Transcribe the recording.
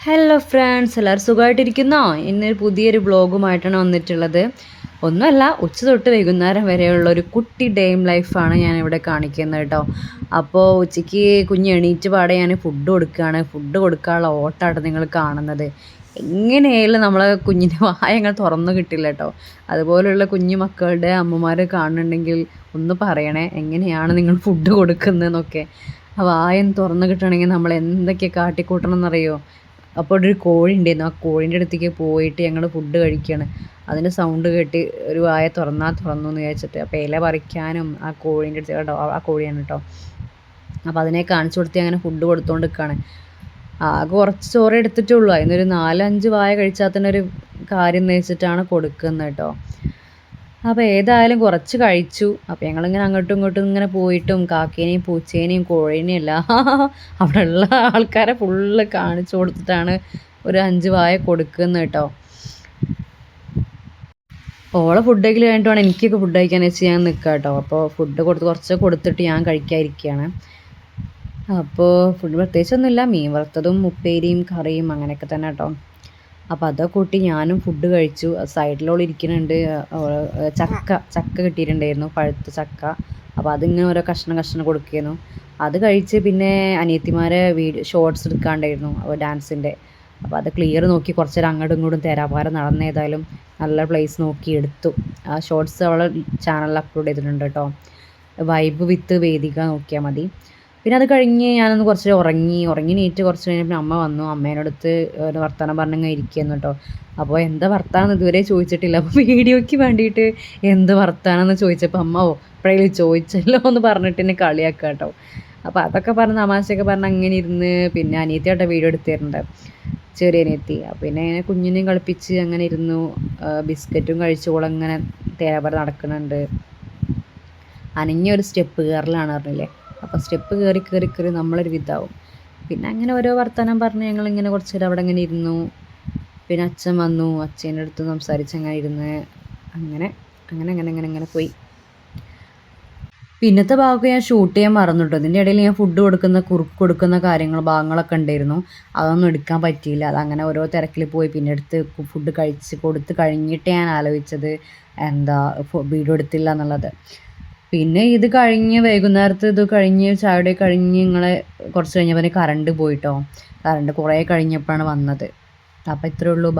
Hello friends, എല്ലാവരും സുഖമായിട്ടിരിക്കുന്നോ? ഇന്നൊരു പുതിയൊരു വ്ളോഗുമായിട്ടാണ് വന്നിട്ടുള്ളത്. ഒന്നുമല്ല, ഉച്ച തൊട്ട് വൈകുന്നേരം വരെയുള്ള ഒരു കുട്ടി ഡേയും ലൈഫാണ് ഞാനിവിടെ കാണിക്കുന്നത് കേട്ടോ. അപ്പോൾ ഉച്ചയ്ക്ക് കുഞ്ഞ് എണീറ്റ് പാടെ ഞാൻ ഫുഡ് കൊടുക്കുകയാണ്. ഫുഡ് കൊടുക്കാനുള്ള ഓട്ടമാണ് നിങ്ങൾ കാണുന്നത്. എങ്ങനെയായാലും നമ്മളെ കുഞ്ഞിൻ്റെ വായ അങ്ങനെ തുറന്നു കിട്ടില്ല കേട്ടോ. അതുപോലെയുള്ള കുഞ്ഞു മക്കളുടെ അമ്മമാർ കാണുന്നുണ്ടെങ്കിൽ ഒന്ന് പറയണേ, എങ്ങനെയാണ് നിങ്ങൾ ഫുഡ് കൊടുക്കുന്നതെന്നൊക്കെ. ആ വായ തുറന്നു കിട്ടണമെങ്കിൽ നമ്മൾ എന്തൊക്കെ കാട്ടിക്കൂട്ടണം എന്നറിയോ? അപ്പോൾ ഒരു കോഴി ഉണ്ടായിരുന്നു. ആ കോഴീൻ്റെ അടുത്തേക്ക് പോയിട്ട് ഞങ്ങൾ ഫുഡ് കഴിക്കുകയാണ്. അതിൻ്റെ സൗണ്ട് കേട്ട് ഒരു വായ തുറന്നു എന്ന് വിചാരിച്ചിട്ട് അപ്പോൾ ഇല പറിക്കാനും ആ കോഴീൻ്റെ അടുത്ത് കേട്ടോ, ആ കോഴിയാണ് കേട്ടോ. അപ്പോൾ അതിനെ കാണിച്ചു കൊടുത്ത് അങ്ങനെ ഫുഡ് കൊടുത്തുകൊണ്ട് നിൽക്കുകയാണ്. ആകെ കുറച്ച് ചോറ് എടുത്തിട്ടുള്ളൂ. അതിനൊരു 4-5 വായ കഴിച്ചാൽ തന്നെ ഒരു കാര്യം എന്ന് വെച്ചിട്ടാണ് കൊടുക്കുന്നത് കേട്ടോ. അപ്പോൾ ഏതായാലും കുറച്ച് കഴിച്ചു. അപ്പോൾ ഞങ്ങളിങ്ങനെ അങ്ങോട്ടും ഇങ്ങോട്ടും ഇങ്ങനെ പോയിട്ടും കാക്കേനെയും പൂച്ചേനെയും കോഴീനെയും എല്ലാം അവിടെയുള്ള ആൾക്കാരെ ഫുള്ള് കാണിച്ചു കൊടുത്തിട്ടാണ് ഒരു 5 വായ കൊടുക്കുന്നത് കേട്ടോ. ഓളെ ഫുഡ് കഴിക്കൽ കഴിഞ്ഞിട്ട് വേണം എനിക്കൊക്കെ ഫുഡ് കഴിക്കാൻ വെച്ച് ഞാൻ നിൽക്കാം കേട്ടോ. അപ്പോൾ ഫുഡ് കുറച്ച് കൊടുത്തിട്ട് ഞാൻ കഴിക്കാതിരിക്കുകയാണ്. അപ്പോൾ ഫുഡ് പ്രത്യേകിച്ചൊന്നുമില്ല, മീൻ വറുത്തതും ഉപ്പേരിയും കറിയും അങ്ങനെയൊക്കെ തന്നെ കേട്ടോ. അപ്പോൾ അതൊക്കെ കൂട്ടി ഞാനും ഫുഡ് കഴിച്ചു. സൈഡിലോളം ഇരിക്കുന്നുണ്ട്, ചക്ക കിട്ടിയിട്ടുണ്ടായിരുന്നു, പഴുത്ത ചക്ക. അപ്പോൾ അതിങ്ങനെ ഓരോ കഷ്ണം കൊടുക്കുന്നു. അത് കഴിച്ച് പിന്നെ അനിയത്തിമാരെ ഷോർട്സ് എടുക്കാണ്ടായിരുന്നു അപ്പോൾ ഡാൻസിൻ്റെ. അപ്പോൾ അത് ക്ലിയർ നോക്കി കുറച്ച് നേരം അങ്ങോട്ടും ഇങ്ങോട്ടും തേരാപാര നടന്നേതായാലും നല്ല പ്ലേസ് നോക്കി എടുത്തു. ആ ഷോർട്സ് അവളെ ചാനലിൽ അപ്ലോഡ് ചെയ്തിട്ടുണ്ട് കേട്ടോ. വൈബ് വിത്ത് വേദിക നോക്കിയാൽ മതി. പിന്നെ അത് കഴിഞ്ഞ് ഞാനൊന്ന് കുറച്ച് ഉറങ്ങി നീറ്റ് കുറച്ച് കഴിഞ്ഞപ്പോൾ അമ്മ വന്നു. അമ്മേനടുത്ത് ഒരു വർത്തമാനം പറഞ്ഞിങ്ങനെ ഇരിക്കുന്നു കേട്ടോ. അപ്പോൾ എന്താ വർത്താനം ഇതുവരെ ചോദിച്ചിട്ടില്ല. അപ്പോൾ വീഡിയോയ്ക്ക് വേണ്ടിയിട്ട് എന്ത് വർത്താനം ചോദിച്ചപ്പോൾ അമ്മ എപ്പോഴേലും ചോദിച്ചല്ലോ എന്ന് പറഞ്ഞിട്ട് എന്നെ കളിയാക്കുക കേട്ടോ. അപ്പോൾ അതൊക്കെ പറഞ്ഞ് തമാശയൊക്കെ പറഞ്ഞ് അങ്ങനെ ഇരുന്ന് പിന്നെ അനിയത്തിയായിട്ട് വീഡിയോ എടുത്തിട്ടുണ്ട്, ചെറിയ അനിയത്തി. പിന്നെ ഇങ്ങനെ കുഞ്ഞിനെയും കളിപ്പിച്ച് അങ്ങനെ ഇരുന്നു. ബിസ്ക്കറ്റും കഴിച്ചോളങ്ങനെ തേരാപര നടക്കുന്നുണ്ട്. അനങ്ങിയൊരു സ്റ്റെപ്പ് കയറലാണ് പറഞ്ഞില്ലേ. അപ്പോൾ സ്റ്റെപ്പ് കയറി നമ്മളൊരു വിധാവും. പിന്നെ അങ്ങനെ ഓരോ വർത്തമാനം പറഞ്ഞ് ഞങ്ങളിങ്ങനെ കുറച്ച് നേരം അവിടെ ഇങ്ങനെ ഇരുന്നു. പിന്നെ അച്ഛൻ വന്നു, അച്ഛൻ്റെ അടുത്ത് സംസാരിച്ച് അങ്ങനെ ഇരുന്ന് അങ്ങനെ പോയി. പിന്നത്തെ ഭാഗമൊക്കെ ഞാൻ ഷൂട്ട് ചെയ്യാൻ മറന്നിട്ടു. ഇതിൻ്റെ ഇടയിൽ ഞാൻ ഫുഡ് കുറുക്ക് കൊടുക്കുന്ന ഭാഗങ്ങളൊക്കെ ഉണ്ടായിരുന്നു. അതൊന്നും എടുക്കാൻ പറ്റിയില്ല. അതങ്ങനെ ഓരോ തിരക്കിൽ പോയി. പിന്നെ എടുത്ത് ഫുഡ് കൊടുത്ത് കഴിഞ്ഞിട്ട് ഞാൻ ആലോചിച്ചത് വീഡിയോ എടുത്തില്ല എന്നുള്ളത്. പിന്നെ ഇത് കഴിഞ്ഞ് വൈകുന്നേരത്ത് ഇത് കഴിഞ്ഞ് ചായയുടെ കഴിഞ്ഞ് കുറച്ച് കഴിഞ്ഞപ്പോൾ കറണ്ട് പോയിട്ടോ. കറണ്ട് കുറേ കഴിഞ്ഞപ്പോഴാണ് വന്നത്. അപ്പോൾ ഇത്രയേ ഉള്ളൂ.